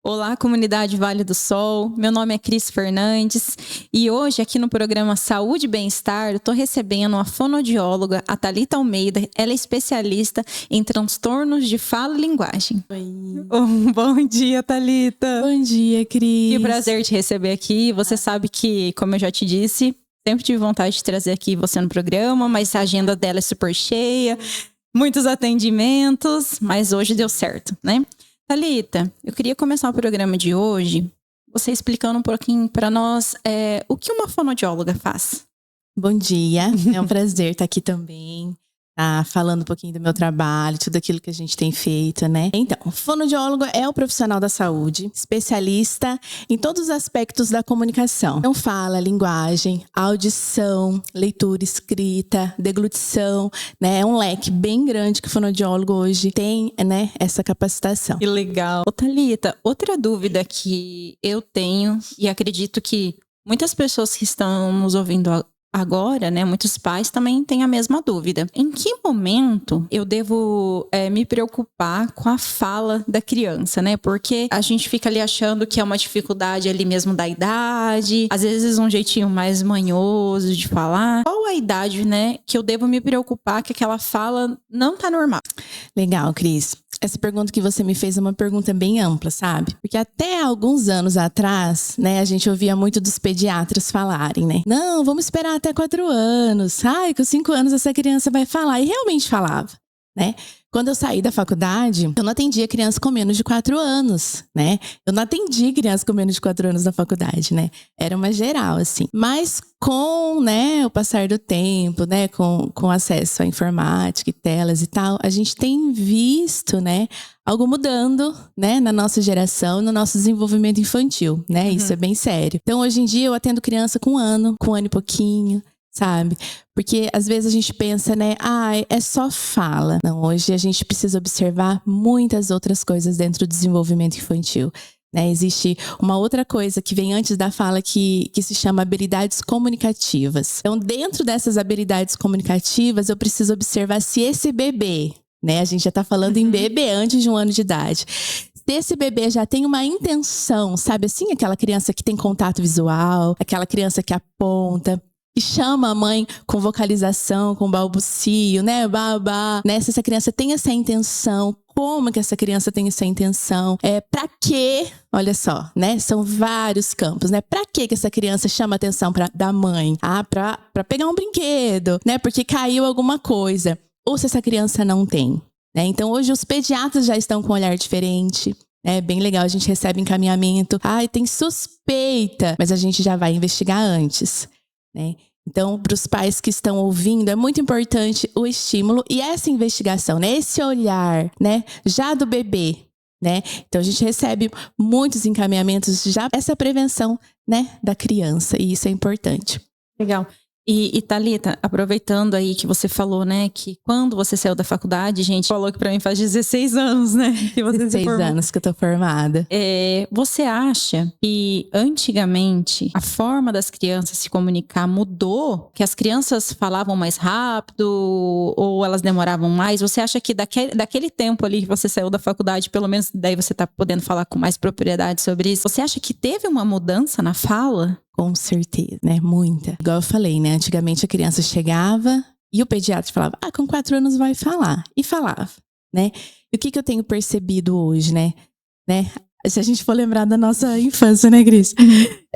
Olá, comunidade Vale do Sol. Meu nome é Cris Fernandes e hoje aqui no programa Saúde e Bem-Estar eu tô recebendo a fonoaudióloga, a Thalita Almeida. Ela é especialista em transtornos de fala e linguagem. Oi. Bom dia, Thalita. Bom dia, Cris. Que prazer te receber aqui. Você sabe que, como eu já te disse, sempre tive vontade de trazer aqui você no programa, mas a agenda dela é super cheia, muitos atendimentos, mas hoje deu certo, né? Thalita, eu queria começar o programa de hoje, você explicando um pouquinho para nós o que uma fonoaudióloga faz. Bom dia, é um prazer estar aqui também, falando um pouquinho do meu trabalho, tudo aquilo que a gente tem feito, né? Então, o fonoaudiólogo é o profissional da saúde, especialista em todos os aspectos da comunicação. Então, fala, linguagem, audição, leitura, escrita, deglutição, né? É um leque bem grande que o fonoaudiólogo hoje tem, né? Essa capacitação. Que legal. Ô, Thalita, outra dúvida que eu tenho e acredito que muitas pessoas que estão nos ouvindo agora, né, muitos pais também têm a mesma dúvida. Em que momento eu devo me preocupar com a fala da criança, né? Porque a gente fica ali achando que é uma dificuldade ali mesmo da idade, às vezes um jeitinho mais manhoso de falar. Qual a idade, né, que eu devo me preocupar que aquela fala não tá normal? Legal, Cris. Essa pergunta que você me fez é uma pergunta bem ampla, sabe? Porque até alguns anos atrás, né, a gente ouvia muito dos pediatras falarem, né? Não, vamos esperar até 4 anos. Ai, com 5 anos essa criança vai falar. E realmente falava, né? Quando eu saí da faculdade, eu não atendia criança com menos de 4 anos, né? Eu não atendi criança com menos de 4 anos na faculdade, né? Era uma geral, assim. Mas com, né, o passar do tempo, né, com acesso à informática e telas e tal, a gente tem visto, né, algo mudando, né, na nossa geração, no nosso desenvolvimento infantil, né? Isso é bem sério. Então, hoje em dia, eu atendo criança com 1 ano e pouquinho, sabe? Porque às vezes a gente pensa, né, é só fala. Não, hoje a gente precisa observar muitas outras coisas dentro do desenvolvimento infantil, né? Existe uma outra coisa que vem antes da fala que se chama habilidades comunicativas. Então, dentro dessas habilidades comunicativas, eu preciso observar se esse bebê, né, a gente já tá falando em bebê antes de 1 ano de idade, se esse bebê já tem uma intenção, sabe assim, aquela criança que tem contato visual, aquela criança que aponta, que chama a mãe com vocalização, com balbucio, né, babá, né? Se essa criança tem essa intenção, como que essa criança tem essa intenção? Pra quê? Olha só, né? São vários campos, né? Pra que essa criança chama a atenção da mãe? Pra pegar um brinquedo, né? Porque caiu alguma coisa. Ou se essa criança não tem, né? Então, hoje os pediatras já estão com um olhar diferente. É bem legal, a gente recebe encaminhamento. Tem suspeita, mas a gente já vai investigar antes, né? Então, para os pais que estão ouvindo, é muito importante o estímulo e essa investigação, né? Esse olhar, né? Já do bebê, né? Então, a gente recebe muitos encaminhamentos já essa prevenção, né? Da criança, e isso é importante. Legal. E Thalita, aproveitando aí que você falou, né, que quando você saiu da faculdade, gente, falou que pra mim faz 16 anos, né? Que você 16 anos que eu tô formada. Você acha que antigamente a forma das crianças se comunicar mudou? Que as crianças falavam mais rápido ou elas demoravam mais? Você acha que daquele tempo ali que você saiu da faculdade, pelo menos daí você tá podendo falar com mais propriedade sobre isso, você acha que teve uma mudança na fala? Com certeza, né? Muita. Igual eu falei, né? Antigamente a criança chegava e o pediatra falava, com 4 anos vai falar. E falava, né? E o que eu tenho percebido hoje, né? Se a gente for lembrar da nossa infância, né, Cris?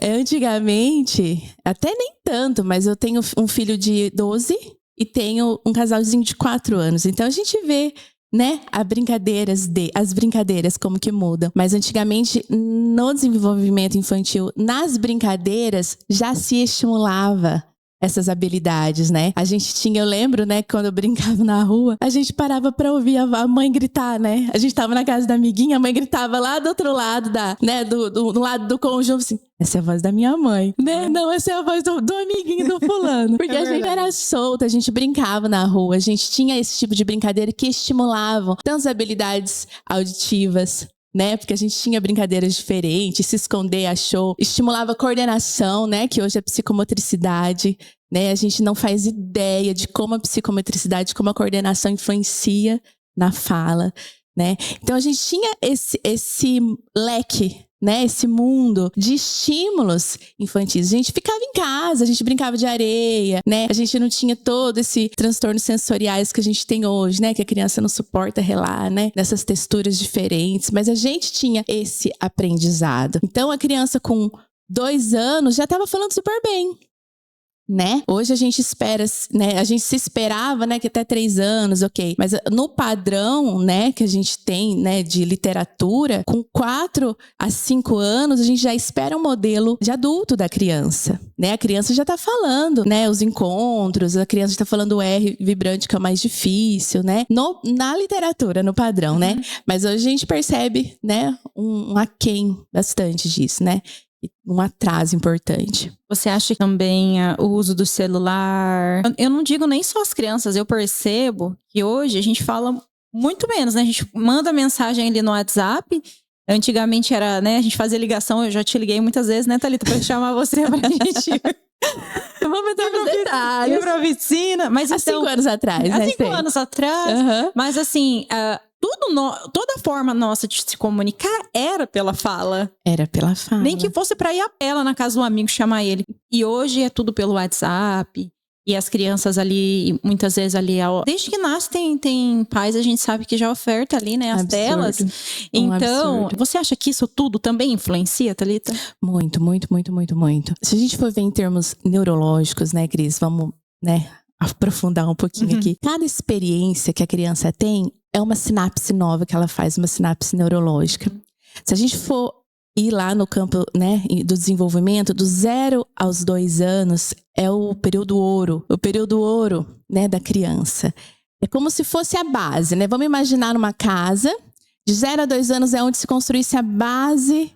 Antigamente, até nem tanto, mas eu tenho um filho de 12 e tenho um casalzinho de 4 anos. Então a gente vê, né, as brincadeiras como que mudam. Mas antigamente, no desenvolvimento infantil, nas brincadeiras, já se estimulava essas habilidades, né? A gente tinha, eu lembro, né, quando eu brincava na rua, a gente parava pra ouvir a mãe gritar, né? A gente tava na casa da amiguinha, a mãe gritava lá do outro lado do lado do conjunto, assim, essa é a voz da minha mãe, né? Não, essa é a voz do amiguinho do fulano. Porque a gente era solta, a gente brincava na rua, a gente tinha esse tipo de brincadeira que estimulavam tanto as habilidades auditivas, né? Porque a gente tinha brincadeiras diferentes, se esconder, achou, estimulava a coordenação, né? Que hoje é psicomotricidade, né? A gente não faz ideia de como a psicomotricidade, como a coordenação influencia na fala. né? Então a gente tinha esse leque, né? Esse mundo de estímulos infantis. A gente ficava em casa, a gente brincava de areia, né? A gente não tinha todo esse transtornos sensoriais que a gente tem hoje, né? Que a criança não suporta relar, né? Nessas texturas diferentes. Mas a gente tinha esse aprendizado. Então a criança com 2 anos já estava falando super bem, né? Hoje a gente espera, né? A gente se esperava, né? Que até 3 anos, ok. Mas no padrão, né? Que a gente tem, né? De literatura, com 4 a 5 anos, a gente já espera um modelo de adulto da criança, né? A criança já tá falando, né? Os encontros, a criança já tá falando o R vibrante, que é o mais difícil, né? Na literatura, no padrão, né? Mas hoje a gente percebe, né? Um aquém bastante disso, né? Um atraso importante. Você acha que também o uso do celular... Eu não digo nem só as crianças, eu percebo que hoje a gente fala muito menos, né? A gente manda mensagem ali no WhatsApp. Antigamente era, né? A gente fazia ligação, eu já te liguei muitas vezes, né, Thalita? Pra chamar você pra gente... Vamos entrar nos detalhes. Ir pra piscina. Mas há então, 5 anos atrás, né? Há 5 anos atrás. Mas assim... toda forma nossa de se comunicar era pela fala. Era pela fala. Nem que fosse pra ir a pé lá na casa do amigo chamar ele. E hoje é tudo pelo WhatsApp. E as crianças ali, muitas vezes ali... Desde que nasce tem pais, a gente sabe que já oferta ali, né? As telas. Então, você acha que isso tudo também influencia, Thalita? Muito, muito, muito, muito, muito. Se a gente for ver em termos neurológicos, né, Cris? Vamos, né, aprofundar um pouquinho aqui. Cada experiência que a criança tem é uma sinapse nova que ela faz, uma sinapse neurológica. Se a gente for ir lá no campo, né, do desenvolvimento, do 0 aos 2 anos, é o período ouro. O período ouro, né, da criança. É como se fosse a base, né? Vamos imaginar uma casa. De 0 a 2 anos é onde se construísse a base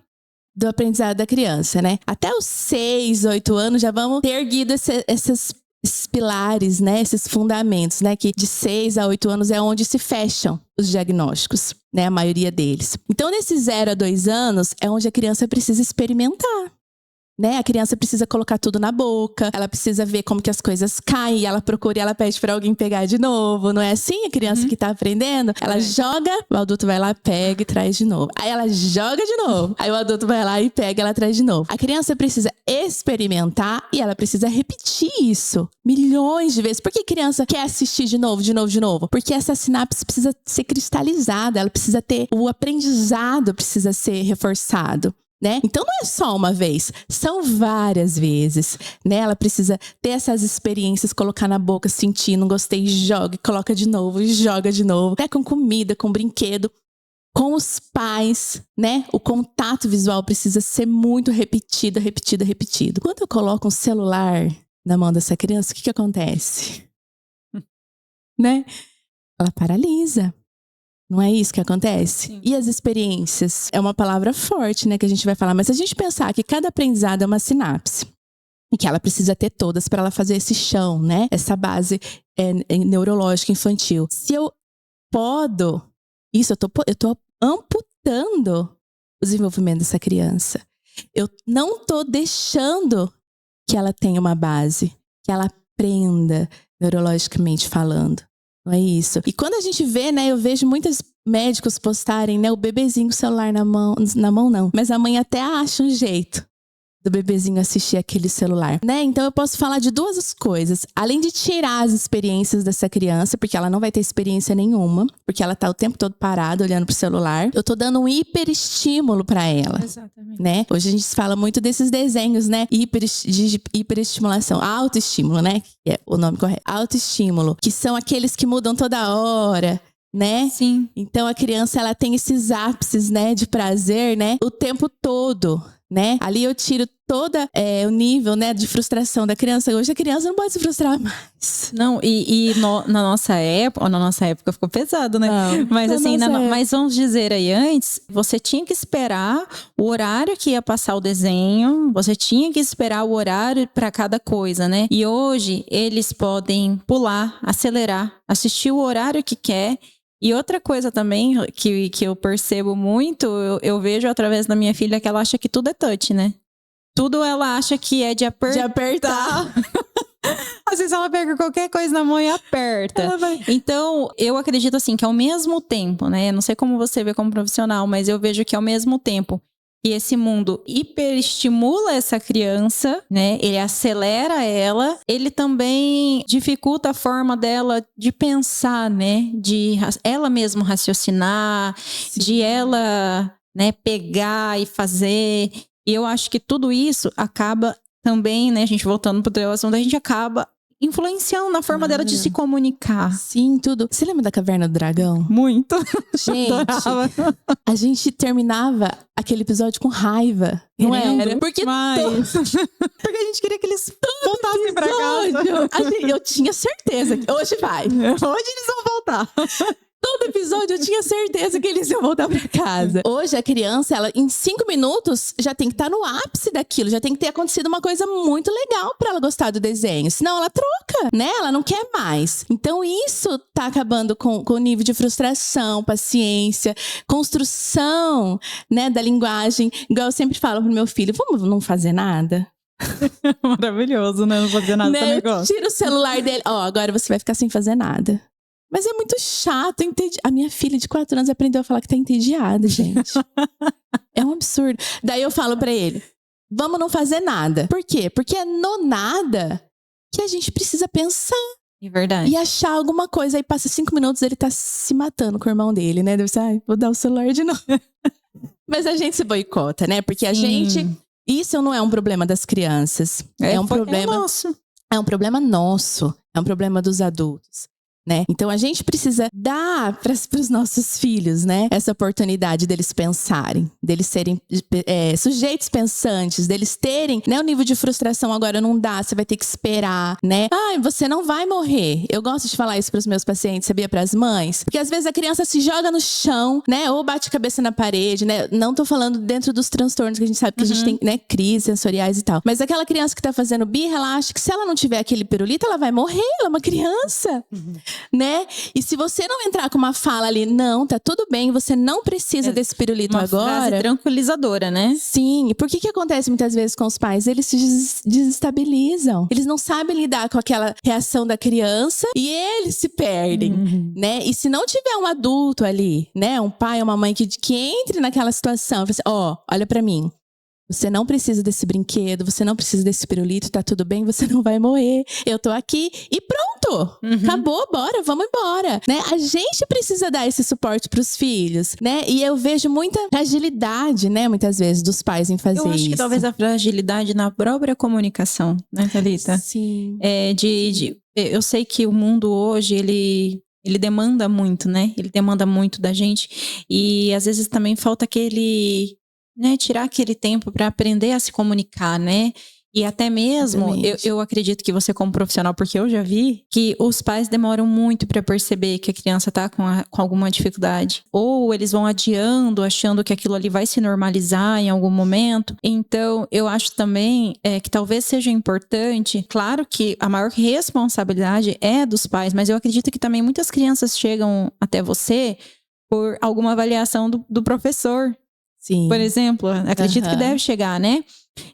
do aprendizado da criança, né? Até os 6, 8 anos já vamos ter erguido esses pilares, né? Esses fundamentos, né? Que de 6 a 8 anos é onde se fecham os diagnósticos, né? A maioria deles. Então, nesses 0 a 2 anos é onde a criança precisa experimentar, né? A criança precisa colocar tudo na boca, ela precisa ver como que as coisas caem, ela procura e ela pede para alguém pegar de novo. Não é assim a criança que tá aprendendo? Ela joga, o adulto vai lá, pega e traz de novo. Aí ela joga de novo. Aí o adulto vai lá e pega e ela traz de novo. A criança precisa experimentar e ela precisa repetir isso milhões de vezes. Por que a criança quer assistir de novo, de novo, de novo? Porque essa sinapse precisa ser cristalizada, ela precisa ter, o aprendizado precisa ser reforçado. Né? Então não é só uma vez, são várias vezes, né? Ela precisa ter essas experiências, colocar na boca, sentir, não gostei, joga, coloca de novo e joga de novo, né? Com comida, com brinquedo, com os pais, né? O contato visual precisa ser muito repetido, repetido, repetido. Quando eu coloco um celular na mão dessa criança, o que acontece? Né? Ela paralisa. Não é isso que acontece? Sim. E as experiências? É uma palavra forte, né, que a gente vai falar. Mas se a gente pensar que cada aprendizado é uma sinapse, e que ela precisa ter todas para ela fazer esse chão, né? Essa base neurológica infantil. Se eu podo isso, eu tô amputando o desenvolvimento dessa criança. Eu não tô deixando que ela tenha uma base, que ela aprenda neurologicamente falando. Não é isso. E quando a gente vê, né, eu vejo muitos médicos postarem, né, o bebezinho com o celular na mão não, mas a mãe até acha um jeito do bebezinho assistir aquele celular, né? Então eu posso falar de duas coisas. Além de tirar as experiências dessa criança, porque ela não vai ter experiência nenhuma, porque ela tá o tempo todo parada olhando pro celular. Eu tô dando um hiperestímulo pra ela. Exatamente. Né? Hoje a gente fala muito desses desenhos, né? De hiperestimulação, autoestímulo, né? Que é o nome correto. Autoestímulo, que são aqueles que mudam toda hora. Né? Sim. Então a criança, ela tem esses ápices, né, de prazer, né, o tempo todo, né? Ali eu tiro todo o nível, né, de frustração da criança. Hoje a criança não pode se frustrar mais. Não, na nossa época ficou pesado, né? Não, mas assim, mas vamos dizer aí, antes, você tinha que esperar o horário que ia passar o desenho, você tinha que esperar o horário para cada coisa, né? E hoje eles podem pular, acelerar, assistir o horário que quer. E outra coisa também que eu percebo muito, eu vejo através da minha filha, que ela acha que tudo é touch, né? Tudo ela acha que é de apertar. assim, se ela pega qualquer coisa na mão e aperta. Então, eu acredito assim, que ao mesmo tempo, né? Não sei como você vê como profissional, mas eu vejo que ao mesmo tempo que esse mundo hiperestimula essa criança, né? Ele acelera ela, ele também dificulta a forma dela de pensar, né? De ela mesma raciocinar, de ela, né, pegar e fazer. E eu acho que tudo isso acaba também, né? A gente voltando pro teu assunto, a gente acaba influenciando na forma dela de se comunicar. Sim, tudo. Você lembra da Caverna do Dragão? Muito. Gente, a gente terminava aquele episódio com raiva. Não era? Porque porque a gente queria que eles voltassem pra casa. Eu tinha certeza que hoje vai. Hoje eles vão voltar. Todo episódio eu tinha certeza que eles iam voltar pra casa. Hoje a criança, ela em 5 minutos já tem que estar no ápice daquilo, já tem que ter acontecido uma coisa muito legal pra ela gostar do desenho. Senão ela troca, né? Ela não quer mais. Então isso tá acabando com o nível de frustração, paciência, construção, né, da linguagem. Igual eu sempre falo pro meu filho, vamos não fazer nada? Maravilhoso, né? Não fazer nada né? com o negócio. Tira o celular dele. Agora você vai ficar sem fazer nada. Mas é muito chato. A minha filha de 4 anos aprendeu a falar que tá entediada, gente. É um absurdo. Daí eu falo pra ele, vamos não fazer nada. Por quê? Porque é no nada que a gente precisa pensar. É verdade. E achar alguma coisa. Aí passa 5 minutos, ele tá se matando com o irmão dele, né? Deve ser, vou dar o celular de novo. Mas a gente se boicota, né? Porque a gente... Isso não é um problema das crianças. É um problema nosso. É um problema nosso. É um problema dos adultos. Né? Então a gente precisa dar para os nossos filhos, né, essa oportunidade deles pensarem, deles serem sujeitos pensantes, deles terem, né, o nível de frustração agora não dá, você vai ter que esperar, né? Você não vai morrer. Eu gosto de falar isso para os meus pacientes, sabia, para as mães, porque às vezes a criança se joga no chão, né, ou bate a cabeça na parede, né? Não tô falando dentro dos transtornos que a gente sabe que a gente tem, né, crises sensoriais e tal. Mas aquela criança que tá fazendo birra, ela acha que se ela não tiver aquele pirulito, ela vai morrer, ela é uma criança. Né? E se você não entrar com uma fala ali, não, tá tudo bem, você não precisa desse pirulito agora. Uma frase tranquilizadora, né? Sim. E por que acontece muitas vezes com os pais? Eles se desestabilizam. Eles não sabem lidar com aquela reação da criança e eles se perdem, né? E se não tiver um adulto ali, né? Um pai, uma mãe que entre naquela situação, fala assim, olha pra mim. Você não precisa desse brinquedo, você não precisa desse pirulito, tá tudo bem, você não vai morrer. Eu tô aqui e pronto. Acabou, bora, vamos embora. Né? A gente precisa dar esse suporte pros filhos, né? E eu vejo muita fragilidade, né, muitas vezes, dos pais em fazer isso. Eu acho que talvez a fragilidade na própria comunicação, né, Thalita? Sim. Eu sei que o mundo hoje, ele demanda muito, né? Ele demanda muito da gente. E às vezes também falta aquele... né, tirar aquele tempo para aprender a se comunicar, né? E até mesmo, eu acredito que você como profissional, porque eu já vi que os pais demoram muito para perceber que a criança tá com alguma dificuldade. Ou eles vão adiando, achando que aquilo ali vai se normalizar em algum momento. Então, eu acho também que talvez seja importante, claro que a maior responsabilidade é dos pais, mas eu acredito que também muitas crianças chegam até você por alguma avaliação do professor. Sim. Por exemplo, acredito que deve chegar, né?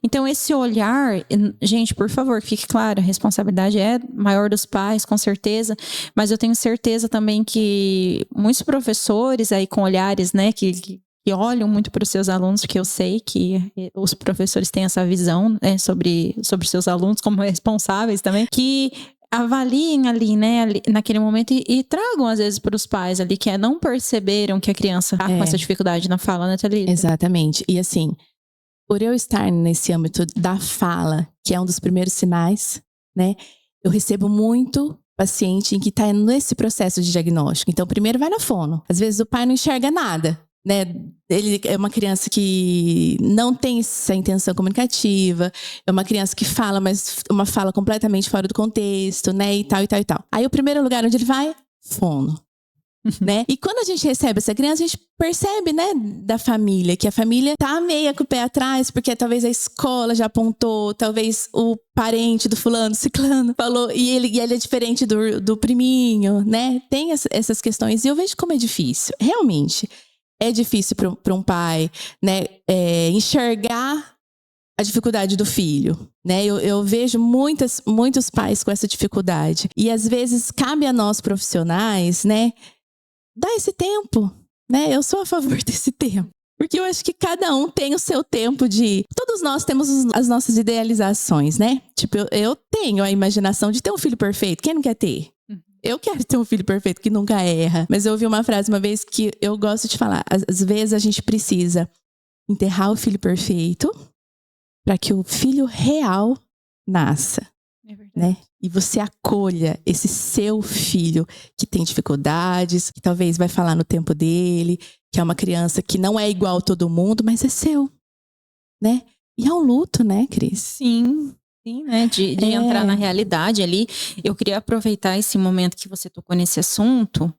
Então, esse olhar, gente, por favor, fique claro, a responsabilidade é maior dos pais, com certeza, mas eu tenho certeza também que muitos professores aí com olhares, né, que olham muito para os seus alunos, porque eu sei que os professores têm essa visão, né, sobre seus alunos como responsáveis também, que avaliem ali, né, naquele momento e tragam às vezes para os pais ali que não perceberam que a criança tá com essa dificuldade na fala, né, Thalita? Exatamente. E assim, por eu estar nesse âmbito da fala, que é um dos primeiros sinais, né, eu recebo muito paciente que tá nesse processo de diagnóstico. Então, primeiro vai na fono. Às vezes o pai não enxerga nada, né? Ele é uma criança que não tem essa intenção comunicativa, é uma criança que fala, mas uma fala completamente fora do contexto, né? E tal, e tal, e tal. Aí o primeiro lugar onde ele vai, fono. Né? E quando a gente recebe essa criança, a gente percebe, né, da família, que a família tá meia com o pé atrás, porque talvez a escola já apontou, talvez o parente do fulano, ciclano, falou, e ele é diferente do priminho, né? Tem essas questões, e eu vejo como é difícil, realmente. É difícil para um pai, né, enxergar a dificuldade do filho, né? Eu vejo muitos pais com essa dificuldade. E às vezes cabe a nós profissionais, né? Dar esse tempo, né? Eu sou a favor desse tempo. Porque eu acho que cada um tem o seu tempo de... Todos nós temos as nossas idealizações, né? Tipo, eu tenho a imaginação de ter um filho perfeito. Quem não quer ter? Eu quero ter um filho perfeito que nunca erra. Mas eu ouvi uma frase uma vez que eu gosto de falar. Às vezes a gente precisa enterrar o filho perfeito para que o filho real nasça. É verdade. Né? E você acolha esse seu filho que tem dificuldades, que talvez vai falar no tempo dele, que é uma criança que não é igual a todo mundo, mas é seu, né? E é um luto, né, Cris? Sim, né? De entrar na realidade ali. Eu queria aproveitar esse momento que você tocou nesse assunto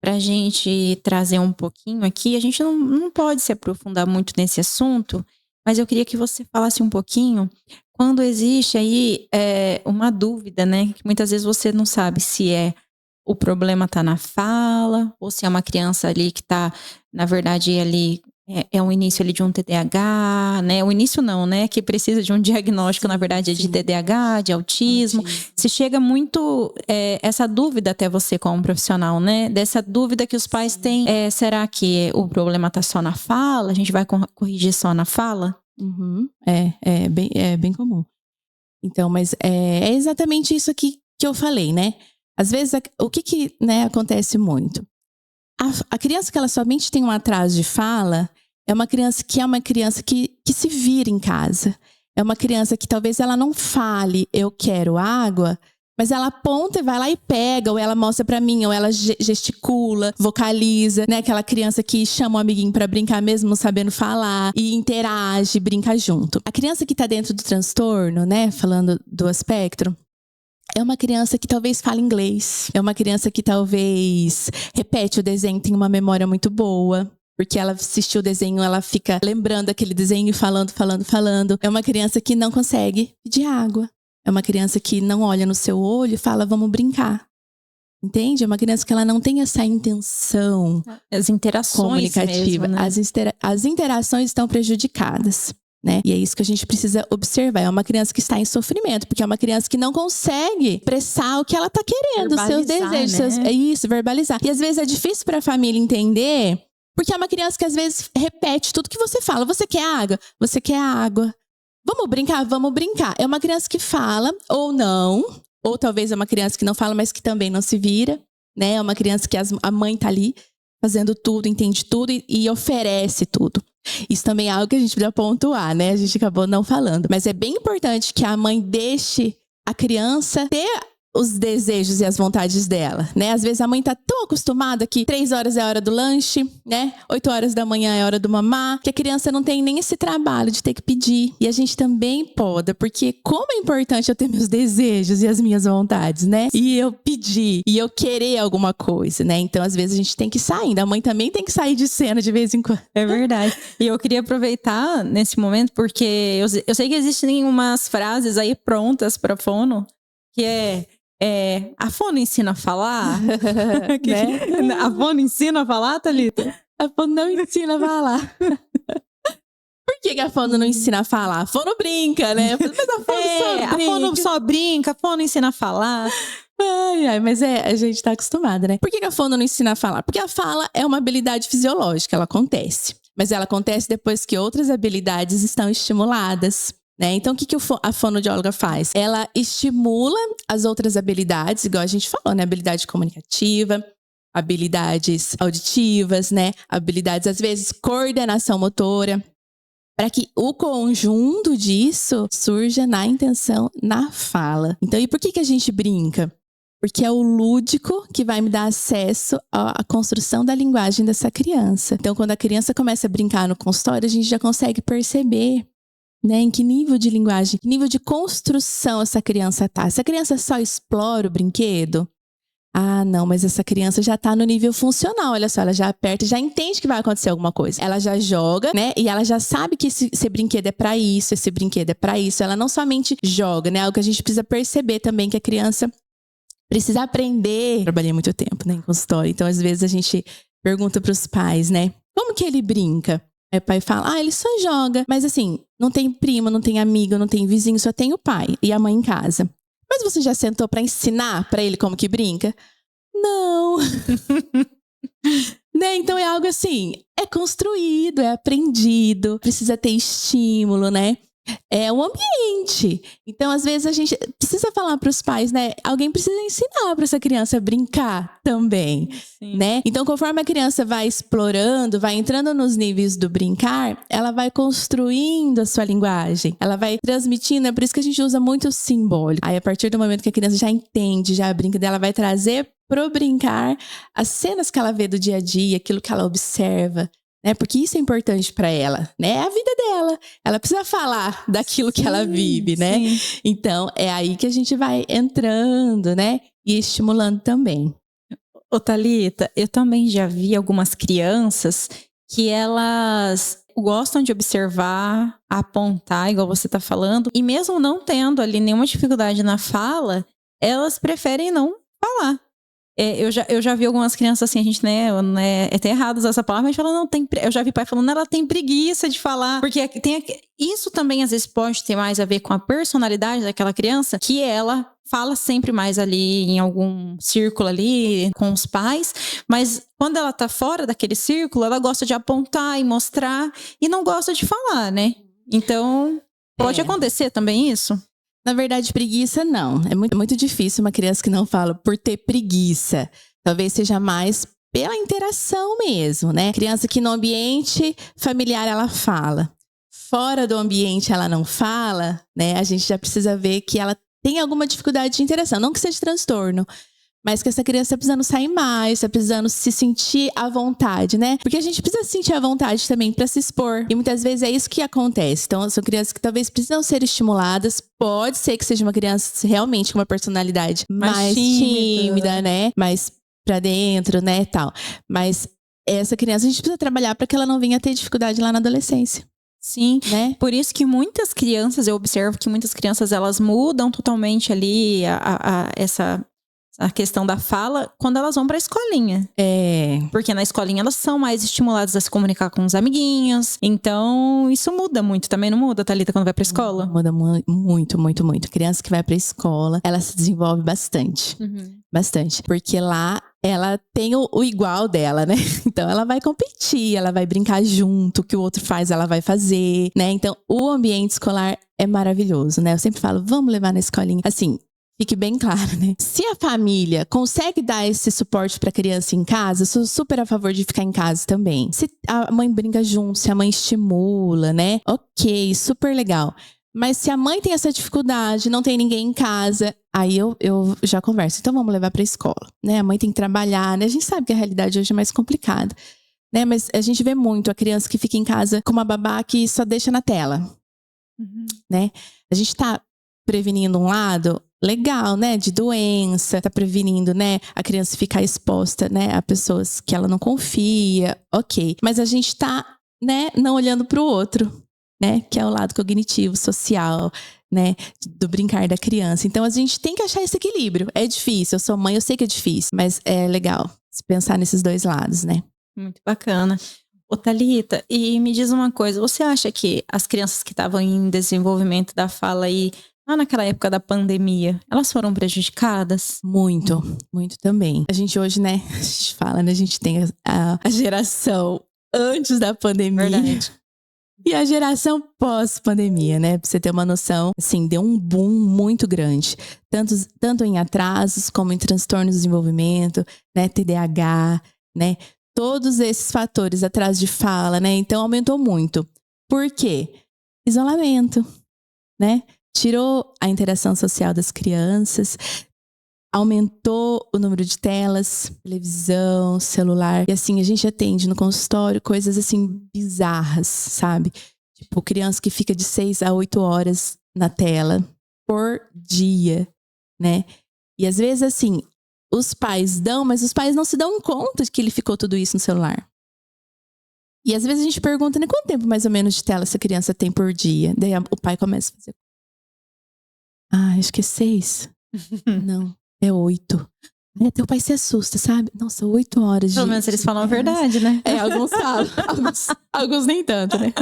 pra gente trazer um pouquinho aqui. A gente não pode se aprofundar muito nesse assunto, mas eu queria que você falasse um pouquinho quando existe aí uma dúvida, né? Que muitas vezes você não sabe se o problema tá na fala, ou se é uma criança ali que tá, na verdade, ali é o início ali de um TDAH, né? O início não, né? Que precisa de um diagnóstico, na verdade, de TDAH, de autismo. Se chega muito essa dúvida até você como profissional, né? Dessa dúvida que os pais têm. Será que o problema tá só na fala? A gente vai corrigir só na fala? Uhum. É bem comum. Então, mas é exatamente isso aqui que eu falei, né? Às vezes, o que né, acontece muito? A criança que ela somente tem um atraso de fala é uma criança que se vira em casa. É uma criança que talvez ela não fale, eu quero água, mas ela aponta e vai lá e pega, ou ela mostra pra mim, ou ela gesticula, vocaliza, né? Aquela criança que chama o amiguinho pra brincar mesmo não sabendo falar, e interage, brinca junto. A criança que tá dentro do transtorno, né? Falando do espectro, é uma criança que talvez fale inglês. É uma criança que talvez repete o desenho, tem uma memória muito boa. Porque ela assistiu o desenho, ela fica lembrando aquele desenho, falando. É uma criança que não consegue pedir água. É uma criança que não olha no seu olho e fala, vamos brincar. Entende? É uma criança que ela não tem essa intenção as interações comunicativa. Mesmo, né? As interações estão prejudicadas. Né? E é isso que a gente precisa observar. É uma criança que está em sofrimento, porque é uma criança que não consegue expressar o que ela está querendo, os seus desejos. Né? Verbalizar. E às vezes é difícil para a família entender, porque é uma criança que às vezes repete tudo que você fala. Você quer água? Você quer água. Vamos brincar? Vamos brincar. É uma criança que fala, ou não. Ou talvez é uma criança que não fala, mas que também não se vira. Né? É uma criança que a mãe tá ali fazendo tudo, entende tudo e oferece tudo. Isso também é algo que a gente precisa pontuar, né? A gente acabou não falando. Mas é bem importante que a mãe deixe a criança ter os desejos e as vontades dela, né? Às vezes a mãe tá tão acostumada que 3 horas é a hora do lanche, né? 8 horas da manhã é a hora do mamar, que a criança não tem nem esse trabalho de ter que pedir. E a gente também poda, porque como é importante eu ter meus desejos e as minhas vontades, né? E eu pedir, e eu querer alguma coisa, né? Então, às vezes a gente tem que sair. A mãe também tem que sair de cena de vez em quando. É verdade. E eu queria aproveitar nesse momento, porque eu sei que existem umas frases aí prontas para fono, que a fono ensina a falar? Né? A fono ensina a falar, Thalita? A fono não ensina a falar. Por que a fono não ensina a falar? A fono brinca, né? Mas a fono só brinca. A fono só brinca, a fono ensina a falar. Mas a gente tá acostumada, né? Por que a fono não ensina a falar? Porque a fala é uma habilidade fisiológica, ela acontece. Mas ela acontece depois que outras habilidades estão estimuladas. Né? Então, o que a fonoaudióloga faz? Ela estimula as outras habilidades, igual a gente falou, né? Habilidade comunicativa, habilidades auditivas, né? Habilidades, às vezes, coordenação motora, para que o conjunto disso surja na intenção, na fala. Então, e por que a gente brinca? Porque é o lúdico que vai me dar acesso à construção da linguagem dessa criança. Então, quando a criança começa a brincar no consultório, a gente já consegue perceber, né, em que nível de linguagem, que nível de construção essa criança tá. Essa criança só explora o brinquedo? Ah, não, mas essa criança já tá no nível funcional, olha só, ela já aperta, já entende que vai acontecer alguma coisa. Ela já joga, né, e ela já sabe que esse brinquedo é pra isso, esse brinquedo é pra isso. Ela não somente joga, né, algo que a gente precisa perceber também, que a criança precisa aprender. Trabalhei muito tempo, né, em consultório, então às vezes a gente pergunta pros pais, né, como que ele brinca? Aí o pai fala, ele só joga. Mas assim, não tem primo, não tem amigo, não tem vizinho, só tem o pai e a mãe em casa. Mas você já sentou pra ensinar pra ele como que brinca? Não. Né? Então é algo assim, é construído, é aprendido, precisa ter estímulo, né? É o ambiente. Então, às vezes, a gente precisa falar para os pais, né? Alguém precisa ensinar para essa criança a brincar também, né? Então, conforme a criança vai explorando, vai entrando nos níveis do brincar, ela vai construindo a sua linguagem. Ela vai transmitindo, é por isso que a gente usa muito o simbólico. Aí, a partir do momento que a criança já entende, já brinca dela, vai trazer pro brincar as cenas que ela vê do dia a dia, aquilo que ela observa, né? Porque isso é importante para ela, né? É a vida dela. Ela precisa falar daquilo que ela vive, né? Então, é aí que a gente vai entrando, né? E estimulando também. Ô, Thalita, eu também já vi algumas crianças que elas gostam de observar, apontar, igual você tá falando, e mesmo não tendo ali nenhuma dificuldade na fala, elas preferem não falar. Eu já vi algumas crianças assim, a gente, né, é até errado usar essa palavra, mas fala, não, eu já vi pai falando, ela tem preguiça de falar, porque isso também às vezes pode ter mais a ver com a personalidade daquela criança, que ela fala sempre mais ali em algum círculo ali com os pais, mas quando ela tá fora daquele círculo, ela gosta de apontar e mostrar e não gosta de falar, né? Então, pode acontecer também isso? Na verdade, preguiça não. É muito difícil uma criança que não fala por ter preguiça. Talvez seja mais pela interação mesmo, né? Criança que no ambiente familiar ela fala. Fora do ambiente ela não fala, né? A gente já precisa ver que ela tem alguma dificuldade de interação. Não que seja transtorno, mas que essa criança está precisando sair mais, está precisando se sentir à vontade, né? Porque a gente precisa se sentir à vontade também para se expor. E muitas vezes é isso que acontece. Então, são crianças que talvez precisam ser estimuladas. Pode ser que seja uma criança realmente com uma personalidade mais tímida, né? Mais pra dentro, né? Tal. Mas essa criança a gente precisa trabalhar para que ela não venha a ter dificuldade lá na adolescência. Sim, né? Por isso que muitas crianças, eu observo que muitas crianças, elas mudam totalmente ali a questão da fala quando elas vão pra escolinha. Porque na escolinha elas são mais estimuladas a se comunicar com os amiguinhos. Então, isso muda muito. Também não muda, Thalita, quando vai pra escola? Muda muito, muito, muito. Criança que vai pra escola, ela se desenvolve bastante. Bastante. Porque lá ela tem o igual dela, né? Então ela vai competir, ela vai brincar junto, o que o outro faz, ela vai fazer, né? Então o ambiente escolar é maravilhoso, né? Eu sempre falo, vamos levar na escolinha. Assim, fique bem claro, né? Se a família consegue dar esse suporte pra criança em casa, eu sou super a favor de ficar em casa também. Se a mãe brinca junto, se a mãe estimula, né? Ok, super legal. Mas se a mãe tem essa dificuldade, não tem ninguém em casa, aí eu já converso. Então vamos levar pra escola, né? A mãe tem que trabalhar, né? A gente sabe que a realidade hoje é mais complicada, né? Mas a gente vê muito a criança que fica em casa com uma babá que só deixa na tela, né? A gente tá prevenindo um lado legal, né? De doença, tá prevenindo, né? A criança ficar exposta, né? A pessoas que ela não confia, ok. Mas a gente tá, né? Não olhando pro outro, né? Que é o lado cognitivo, social, né? Do brincar da criança. Então a gente tem que achar esse equilíbrio. É difícil, eu sou mãe, eu sei que é difícil, mas é legal se pensar nesses dois lados, né? Muito bacana. Ô, Thalita, e me diz uma coisa, você acha que as crianças que estavam em desenvolvimento da fala aí, lá naquela época da pandemia, elas foram prejudicadas? Muito, muito também. A gente hoje, né, a gente fala, né, a gente tem a geração antes da pandemia. Verdade. E a geração pós-pandemia, né? Pra você ter uma noção, assim, deu um boom muito grande. Tanto em atrasos, como em transtornos de desenvolvimento, né? TDAH, né? Todos esses fatores, atraso de fala, né? Então, aumentou muito. Por quê? Isolamento, né? Tirou a interação social das crianças, aumentou o número de telas, televisão, celular. E assim, a gente atende no consultório coisas assim bizarras, sabe? Tipo, criança que fica de 6 a 8 horas na tela por dia, né? E às vezes assim, os pais dão, mas os pais não se dão conta de que ele ficou tudo isso no celular. E às vezes a gente pergunta, né, quanto tempo mais ou menos de tela essa criança tem por dia? Daí o pai começa a fazer... acho que é 6. Não. É 8. Teu pai se assusta, sabe? Nossa, 8 horas Pelo menos eles falam a verdade, né? Alguns falam. alguns nem tanto, né?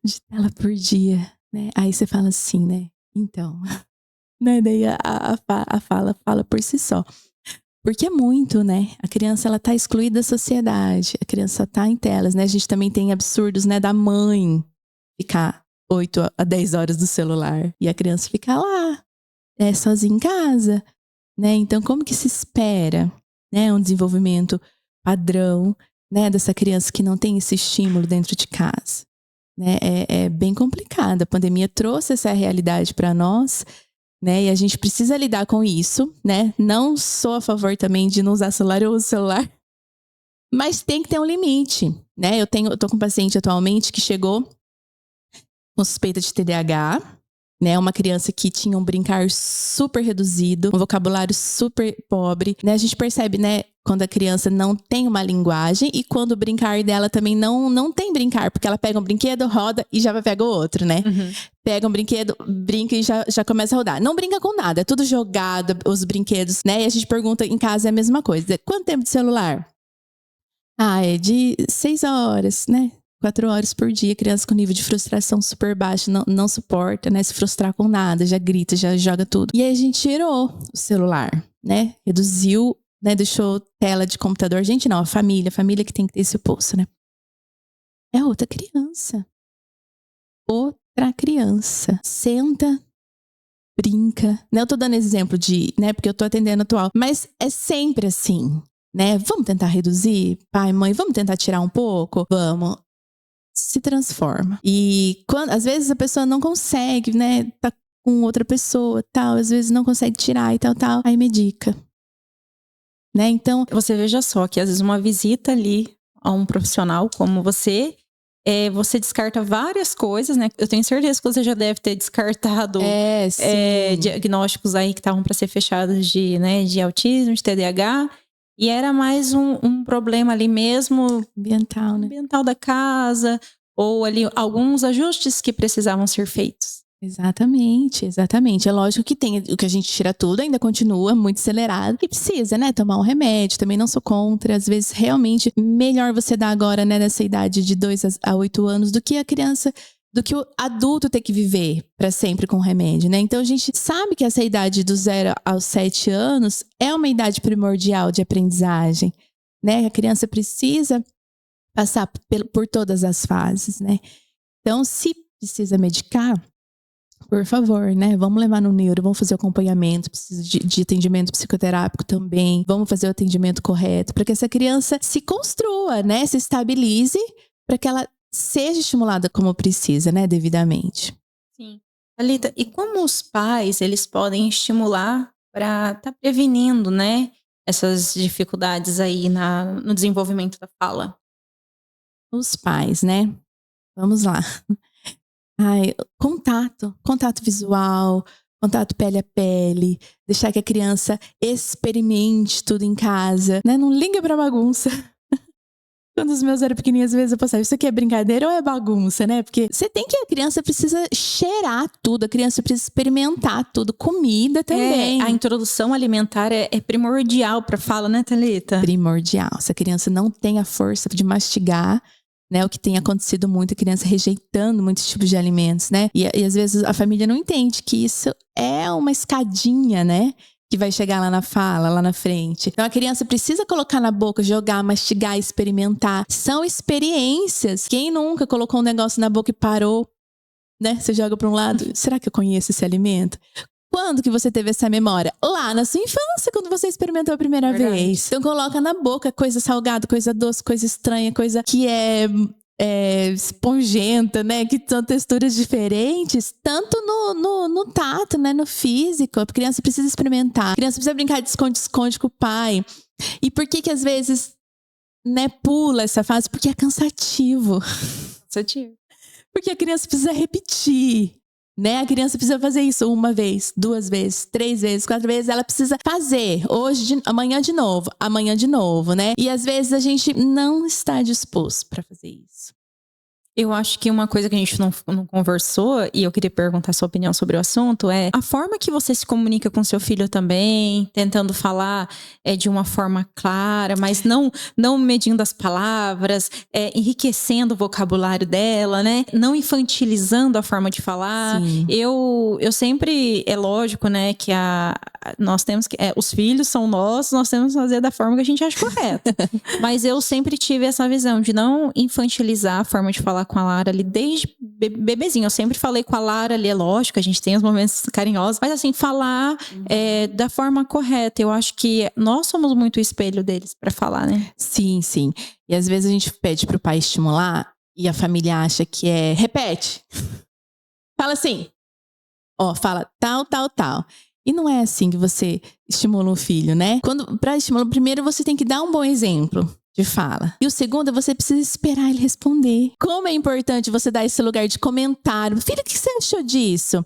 De tela por dia, né? Aí você fala assim, né? Então, né? Daí a fala por si só. Porque é muito, né? A criança, ela tá excluída da sociedade. A criança tá em telas, né? A gente também tem absurdos, né? Da mãe ficar 8 a 10 horas do celular. E a criança ficar lá, sozinha em casa, né? Então, como que se espera, né? Um desenvolvimento padrão, né? Dessa criança que não tem esse estímulo dentro de casa, né? É bem complicado. A pandemia trouxe essa realidade para nós, né? E a gente precisa lidar com isso, né? Não sou a favor também de não usar celular, eu uso celular. Mas tem que ter um limite, né? Eu tô com um paciente atualmente que chegou com suspeita de TDAH, né? Uma criança que tinha um brincar super reduzido, um vocabulário super pobre, né? A gente percebe, né? Quando a criança não tem uma linguagem e quando o brincar dela também não tem brincar, porque ela pega um brinquedo, roda e já pega o outro, né? Uhum. Pega um brinquedo, brinca e já começa a rodar. Não brinca com nada, é tudo jogado, os brinquedos, né? E a gente pergunta em casa é a mesma coisa. Quanto tempo de celular? É de 6 horas, né? 4 horas por dia, criança com nível de frustração super baixo, não suporta, né? Se frustrar com nada, já grita, já joga tudo. E aí a gente tirou o celular, né? Reduziu, né? Deixou tela de computador. Gente, não, a família que tem que ter esse pulso, né? É outra criança. Outra criança. Senta, brinca. Né? Eu tô dando exemplo né? Porque eu tô atendendo atual. Mas é sempre assim, né? Vamos tentar reduzir? Pai, mãe, vamos tentar tirar um pouco? Vamos. Se transforma. E às vezes a pessoa não consegue, né? Tá com outra pessoa, tal. Às vezes não consegue tirar e tal. Aí medica. Né? Então, você veja só que às vezes uma visita ali a um profissional como você descarta várias coisas, né? Eu tenho certeza que você já deve ter descartado diagnósticos aí que estavam para ser fechados de autismo, de TDAH. E era mais um problema ali mesmo ambiental, né? Ambiental da casa, ou ali alguns ajustes que precisavam ser feitos. Exatamente. É lógico que tem o que a gente tira tudo, ainda continua muito acelerado. E precisa, né? Tomar um remédio, também não sou contra. Às vezes, realmente, melhor você dar agora, né? Nessa idade de 2 a 8 anos, do que a criança, do que o adulto ter que viver para sempre com remédio, né? Então, a gente sabe que essa idade do 0 aos 7 anos é uma idade primordial de aprendizagem, né? A criança precisa passar por todas as fases, né? Então, se precisa medicar, por favor, né? Vamos levar no neuro, vamos fazer o acompanhamento, precisa de atendimento psicoterápico também, vamos fazer o atendimento correto, para que essa criança se construa, né? Se estabilize, para que ela seja estimulada como precisa, né? Devidamente. Sim. Thalita, e como os pais, eles podem estimular para estar prevenindo, né? Essas dificuldades aí no desenvolvimento da fala? Os pais, né? Vamos lá. Contato visual, contato pele a pele, deixar que a criança experimente tudo em casa, né? Não liga pra bagunça. Quando os meus eram pequenininhos, às vezes eu pensava, isso aqui é brincadeira ou é bagunça, né? Porque a criança precisa cheirar tudo, a criança precisa experimentar tudo, comida também. A introdução alimentar é primordial pra fala, né, Thalita? Primordial. Se a criança não tem a força de mastigar, né, o que tem acontecido muito, a criança rejeitando muitos tipos de alimentos, né? E às vezes a família não entende que isso é uma escadinha, né? Que vai chegar lá na fala, lá na frente. Então a criança precisa colocar na boca, jogar, mastigar, experimentar. São experiências. Quem nunca colocou um negócio na boca e parou, né? Você joga para um lado, será que eu conheço esse alimento? Quando que você teve essa memória? Lá na sua infância, quando você experimentou a primeira vez. Então coloca na boca coisa salgada, coisa doce, coisa estranha, coisa que é esponjenta, né? Que são texturas diferentes, tanto no tato, né? No físico. A criança precisa experimentar. A criança precisa brincar de esconde-esconde com o pai. E por que às vezes, né, pula essa fase? Porque é cansativo. Porque a criança precisa repetir. Né? A criança precisa fazer isso 1 vez, 2 vezes, 3 vezes, 4 vezes. Ela precisa fazer amanhã de novo, né? E às vezes a gente não está disposto para fazer isso. Eu acho que uma coisa que a gente não conversou, e eu queria perguntar a sua opinião sobre o assunto, é a forma que você se comunica com seu filho também, tentando falar de uma forma clara, mas não medindo as palavras, enriquecendo o vocabulário dela, né? Não infantilizando a forma de falar. Sim. Eu sempre, é lógico, né, que nós temos que... os filhos são nossos, nós temos que fazer da forma que a gente acha correta. Mas eu sempre tive essa visão de não infantilizar a forma de falar com a Lara ali desde bebezinho. Eu sempre falei com a Lara ali, é lógico, a gente tem os momentos carinhosos, mas assim, falar da forma correta. Eu acho que nós somos muito o espelho deles pra falar, né? Sim, sim. E às vezes a gente pede pro pai estimular e a família acha que repete. Fala assim. Fala tal, tal, tal. E não é assim que você estimula um filho, né? Pra estimular, primeiro você tem que dar um bom exemplo de fala. E o segundo, você precisa esperar ele responder. Como é importante você dar esse lugar de comentário. Filho, o que você achou disso?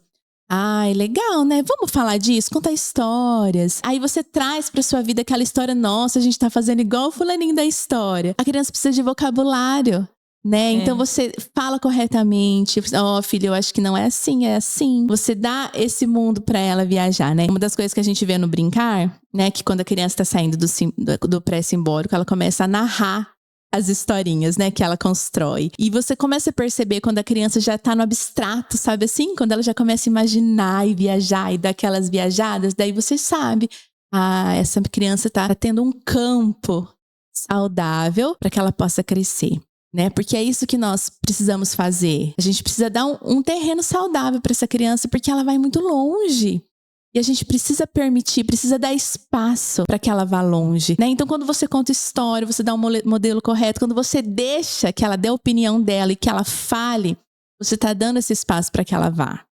Ai, legal, né? Vamos falar disso? Conta histórias. Aí você traz pra sua vida aquela história, nossa, a gente tá fazendo igual o fulaninho da história. A criança precisa de vocabulário, né? Então você fala corretamente. Filho, eu acho que não é assim, é assim. Você dá esse mundo pra ela viajar, né? Uma das coisas que a gente vê no brincar, né? Que quando a criança tá saindo do pré-simbólico, ela começa a narrar as historinhas, né, que ela constrói. E você começa a perceber quando a criança já tá no abstrato, sabe assim? Quando ela já começa a imaginar e viajar e dar aquelas viajadas, daí você sabe, essa criança tá tendo um campo saudável para que ela possa crescer, né? Porque é isso que nós precisamos fazer. A gente precisa dar um terreno saudável para essa criança, porque ela vai muito longe. E a gente precisa permitir, precisa dar espaço para que ela vá longe, né? Então, quando você conta história, você dá um modelo correto, quando você deixa que ela dê a opinião dela e que ela fale, você está dando esse espaço para que ela vá.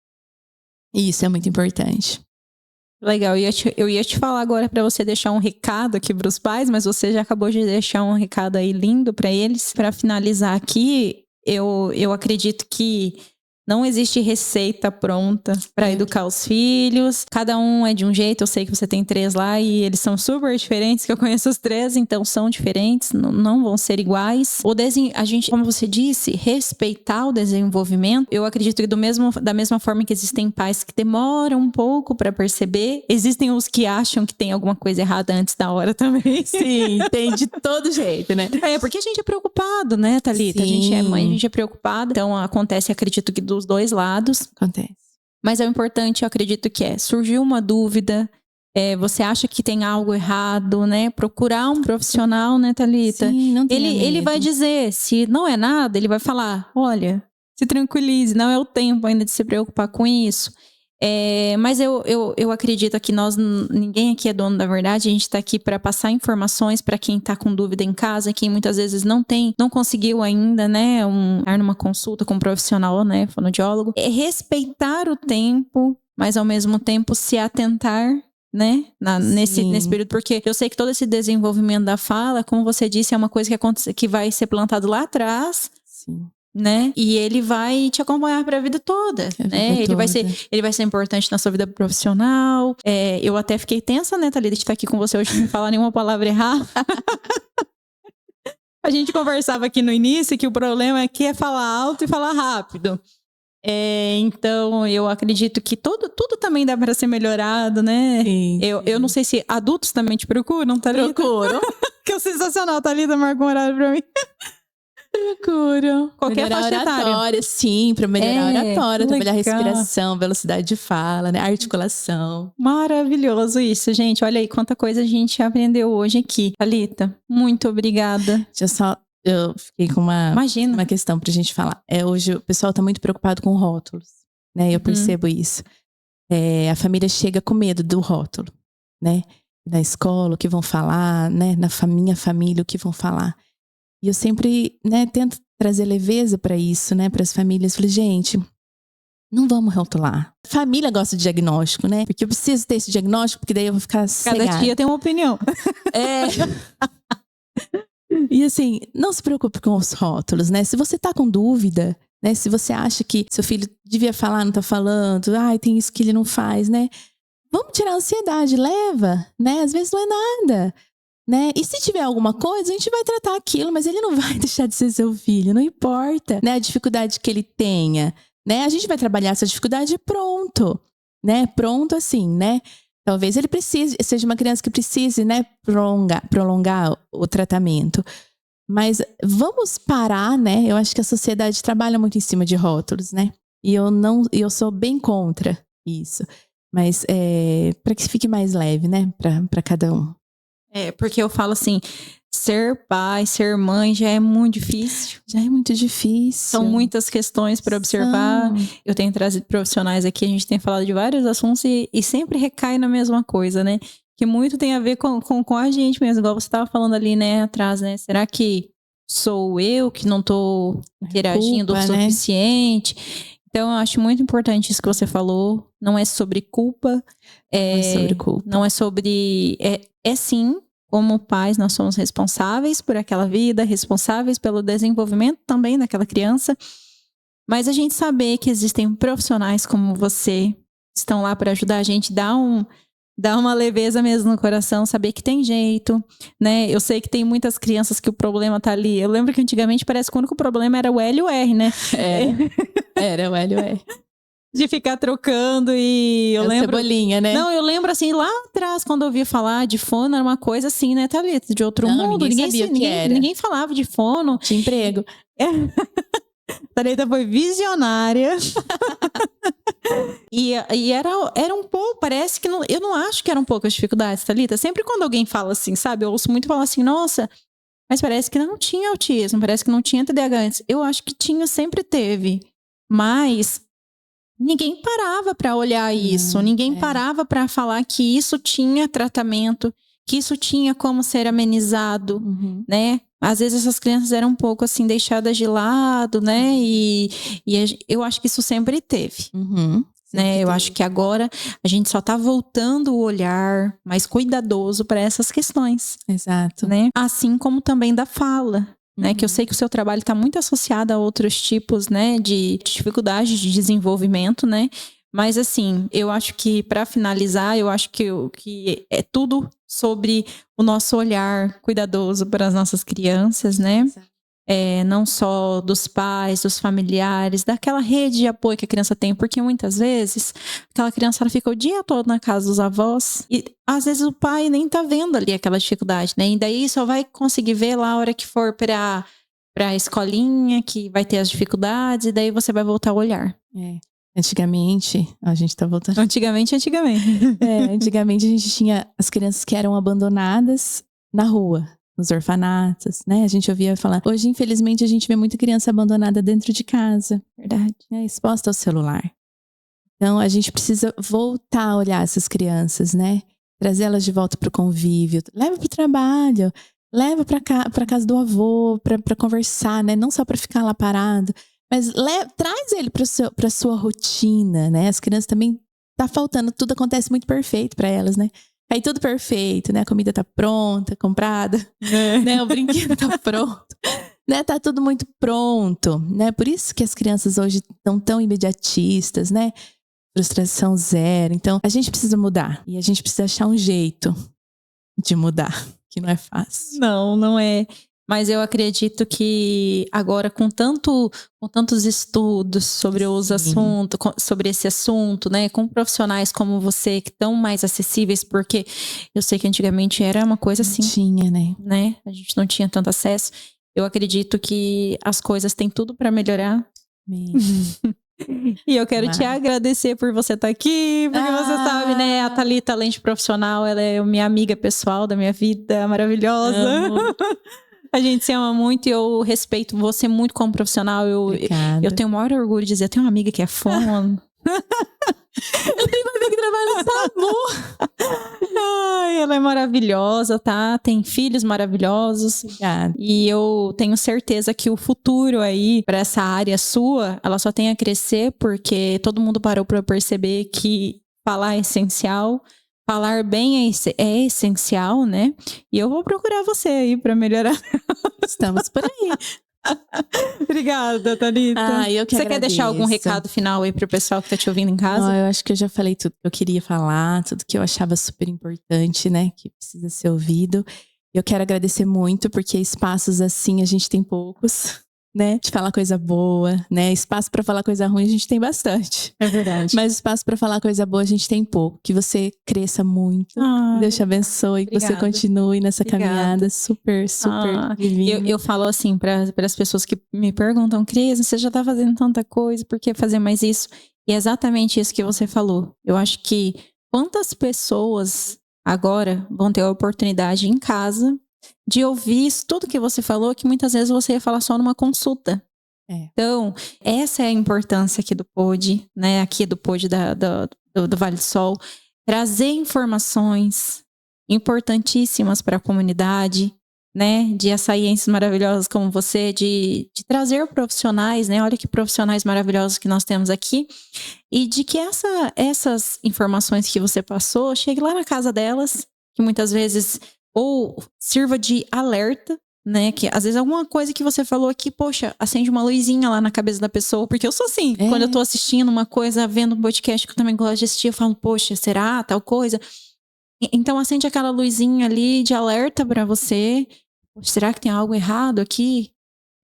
E isso é muito importante. Legal, eu ia te falar agora para você deixar um recado aqui para os pais, mas você já acabou de deixar um recado aí lindo para eles. Para finalizar aqui, eu acredito que não existe receita pronta para educar os filhos. Cada um é de um jeito. Eu sei que você tem 3 lá e eles são super diferentes, que eu conheço os 3, então são diferentes, não vão ser iguais. A gente, como você disse, respeitar o desenvolvimento. Eu acredito que da mesma forma que existem pais que demoram um pouco para perceber, existem os que acham que tem alguma coisa errada antes da hora também. Sim, tem de todo jeito, né? Porque a gente é preocupado, né, Thalita? Sim. A gente é mãe, a gente é preocupado. Então acontece, acredito que dos 2 lados. Acontece. Mas é importante, eu acredito que surgiu uma dúvida, você acha que tem algo errado, né? Procurar um profissional, né, Thalita? Sim, não tenha medo. Ele vai dizer, se não é nada, ele vai falar, olha, se tranquilize, não é o tempo ainda de se preocupar com isso. Mas eu acredito que ninguém aqui é dono da verdade. A gente está aqui para passar informações para quem está com dúvida em casa, quem muitas vezes não conseguiu ainda, né, estar numa consulta com um profissional, né, fonoaudiólogo. Respeitar o tempo, mas ao mesmo tempo se atentar, né, nesse período, porque eu sei que todo esse desenvolvimento da fala, como você disse, é uma coisa que vai ser plantado lá atrás. Sim. Né? E ele vai te acompanhar para a vida toda, né? Ele vai ser importante na sua vida profissional. Eu até fiquei tensa, né, Thalita, de estar aqui com você hoje sem falar nenhuma palavra errada. A gente conversava aqui no início que o problema aqui é falar alto e falar rápido. Então, eu acredito que tudo também dá para ser melhorado, né? Sim. Eu não sei se adultos também te procuram, Thalita? Procuram. Que é sensacional, Thalita marcou um horário para mim. Procuro. Qualquer faixa etária. Sim, para melhorar a oratória, trabalhar a respiração, velocidade de fala, né? Articulação. Maravilhoso isso, gente. Olha aí quanta coisa a gente aprendeu hoje aqui. Thalita, muito obrigada. Eu fiquei com uma questão pra gente falar. Hoje o pessoal tá muito preocupado com rótulos, né? Eu percebo isso. A família chega com medo do rótulo, né? Na escola, o que vão falar, né? Minha família, o que vão falar. E eu sempre, né, tento trazer leveza para isso, né, para as famílias. Falei, gente, não vamos rotular. A família gosta de diagnóstico, né? Porque eu preciso ter esse diagnóstico, porque daí eu vou ficar cegada. Cada tia tem uma opinião. E assim, não se preocupe com os rótulos, né? Se você tá com dúvida, né? Se você acha que seu filho devia falar, não tá falando, tem isso que ele não faz, né? Vamos tirar a ansiedade, leva, né? Às vezes não é nada. né? E se tiver alguma coisa, a gente vai tratar aquilo, mas ele não vai deixar de ser seu filho, não importa, né? A dificuldade que ele tenha, né? A gente vai trabalhar essa dificuldade e pronto, né? Pronto assim, né? Talvez ele seja uma criança que precise, né, prolongar o tratamento. Mas vamos parar, né? Eu acho que a sociedade trabalha muito em cima de rótulos, né? E eu sou bem contra isso. Mas para que fique mais leve, né? Para cada um. Porque eu falo assim, ser pai, ser mãe já é muito difícil. Já é muito difícil. São muitas questões para observar. Eu tenho trazido profissionais aqui, a gente tem falado de vários assuntos e sempre recai na mesma coisa, né? Que muito tem a ver com a gente mesmo, igual você estava falando ali, né, atrás, né? Será que sou eu que não tô interagindo o suficiente? Né? Então, eu acho muito importante isso que você falou. Não é sobre culpa. Não é sobre culpa. Não é sobre... É sim, como pais, nós somos responsáveis por aquela vida, responsáveis pelo desenvolvimento também daquela criança. Mas a gente saber que existem profissionais como você, que estão lá para ajudar a gente, dá uma leveza mesmo no coração, saber que tem jeito, né? Eu sei que tem muitas crianças que o problema tá ali. Eu lembro que antigamente parece que o único problema era o L e o R, né? Era o L e o R. De ficar trocando e eu lembro... Cebolinha, né? Não, eu lembro assim, lá atrás, quando eu ouvia falar de fono, era uma coisa assim, né, Thalita? De outro mundo. Ninguém falava de fono. Tinha emprego. Thalita foi visionária. E era um pouco, parece que eu não acho que eram poucas dificuldades, Thalita. Sempre quando alguém fala assim, sabe? Eu ouço muito falar assim, nossa, mas parece que não tinha autismo, parece que não tinha TDAH antes. Eu acho que tinha, sempre teve. Mas ninguém parava para olhar isso, ninguém parava para falar que isso tinha tratamento, que isso tinha como ser amenizado, né? Às vezes essas crianças eram um pouco assim deixadas de lado, né? E eu acho que isso sempre teve. Né? Eu acho que agora a gente só tá voltando o olhar mais cuidadoso para essas questões. Exato. Né? Assim como também da fala. Né, que eu sei que o seu trabalho está muito associado a outros tipos, né, de dificuldades de desenvolvimento, né? Mas assim, eu acho que para finalizar, eu acho que é tudo sobre o nosso olhar cuidadoso para as nossas crianças, né? Não só dos pais, dos familiares, daquela rede de apoio que a criança tem, porque muitas vezes aquela criança ela fica o dia todo na casa dos avós e às vezes o pai nem tá vendo ali aquela dificuldade, né? E daí só vai conseguir ver lá a hora que for para a escolinha, que vai ter as dificuldades, e daí você vai voltar a olhar. Antigamente, a gente tá voltando. Antigamente. Antigamente a gente tinha as crianças que eram abandonadas na rua. Nos orfanatos, né? A gente ouvia falar. Hoje, infelizmente, a gente vê muita criança abandonada dentro de casa. Verdade. Né? Exposta ao celular. Então, a gente precisa voltar a olhar essas crianças, né? Trazê-las de volta pro convívio. Leva pro trabalho. Leva pra casa do avô, pra conversar, né? Não só pra ficar lá parado. Mas traz ele pra sua rotina, né? As crianças também tá faltando. Tudo acontece muito perfeito pra elas, né? Aí tudo perfeito, né? A comida tá pronta, comprada, né? O brinquedo tá pronto, né? Tá tudo muito pronto, né? Por isso que as crianças hoje estão tão imediatistas, né? Frustração zero. Então, a gente precisa mudar. E a gente precisa achar um jeito de mudar, que não é fácil. Não é. Mas eu acredito que agora, com tantos estudos sobre os assuntos, sobre esse assunto, né? Com profissionais como você, que estão mais acessíveis, porque eu sei que antigamente era uma coisa assim. Não tinha, né? A gente não tinha tanto acesso. Eu acredito que as coisas têm tudo para melhorar. E eu quero te agradecer por você estar aqui, porque você sabe, né? A Thalita, além de profissional, ela é minha amiga pessoal da minha vida, maravilhosa. Amo. A gente se ama muito e eu respeito você muito como profissional. Eu tenho o maior orgulho de dizer, eu tenho uma amiga que é fono. Eu tenho uma amiga que trabalha no SAMU. Ai, ela é maravilhosa, tá? Tem filhos maravilhosos. Obrigada. E eu tenho certeza que o futuro aí, pra essa área sua, ela só tem a crescer, porque todo mundo parou pra perceber que falar é essencial. Falar bem é essencial, né? E eu vou procurar você aí pra melhorar. Estamos por aí. Obrigada, Thalita. Eu que Você agradeço. Quer deixar algum recado final aí pro pessoal que tá te ouvindo em casa? Eu acho que eu já falei tudo que eu queria falar, tudo que eu achava super importante, né? Que precisa ser ouvido. Eu quero agradecer muito, porque espaços assim a gente tem poucos, né? De falar coisa boa, né? Espaço para falar coisa ruim a gente tem bastante. É verdade. Mas espaço para falar coisa boa a gente tem pouco. Que você cresça muito. Deus te abençoe. Que você continue nessa caminhada super divina. Eu falo assim para as pessoas que me perguntam, Cris, você já tá fazendo tanta coisa, por que fazer mais isso? E é exatamente isso que você falou. Eu acho que quantas pessoas agora vão ter a oportunidade em casa de ouvir isso, tudo que você falou, que muitas vezes você ia falar só numa consulta. Então, essa é a importância aqui do Pod, né? Aqui do Pod do Vale do Sol. Trazer informações importantíssimas para a comunidade, né? De açaienses maravilhosos como você, de trazer profissionais, né? Olha que profissionais maravilhosos que nós temos aqui. E de que essas informações que você passou chegue lá na casa delas, que muitas vezes ou sirva de alerta, né? Que às vezes alguma coisa que você falou aqui, poxa, acende uma luzinha lá na cabeça da pessoa, porque eu sou assim, quando eu tô assistindo uma coisa, vendo um podcast que eu também gosto de assistir, eu falo, poxa, será tal coisa? Então acende aquela luzinha ali de alerta para você, poxa, será que tem algo errado aqui?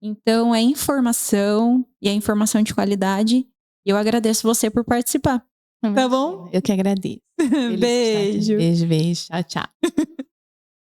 Então é informação, e é informação de qualidade, e eu agradeço você por participar. Tá bom? Eu que agradeço. Beijo. Beijo. Tchau, tchau.